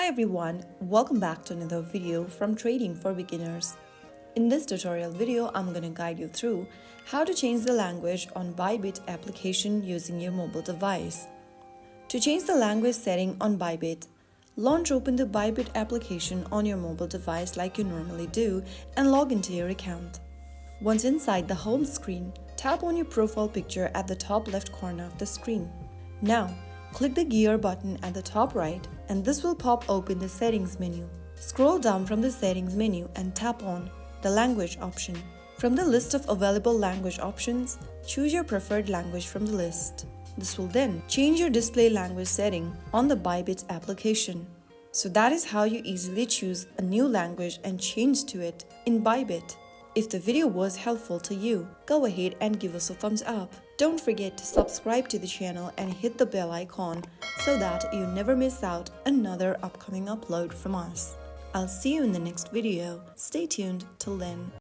everyone, welcome back to another video from Trading for Beginners. In this tutorial video, I'm going to guide you through how to change the language on Bybit application using your mobile device. To change the language setting on Bybit, launch open the Bybit application on your mobile device like you normally do and log into your account. Once inside the home screen, tap on your profile picture at the top left corner of the screen. Now, click the gear button at the top right and this will pop open the settings menu. Scroll down from the settings menu and tap on the language option. From the list of available language options, choose your preferred language from the list. This will then change your display language setting on the Bybit application. So that is how you easily choose a new language and change to it in Bybit. If the video was helpful to you, go ahead and give us a thumbs up. Don't forget to subscribe to the channel and hit the bell icon so that you never miss out another upcoming upload from us. I'll see you in the next video. Stay tuned till then.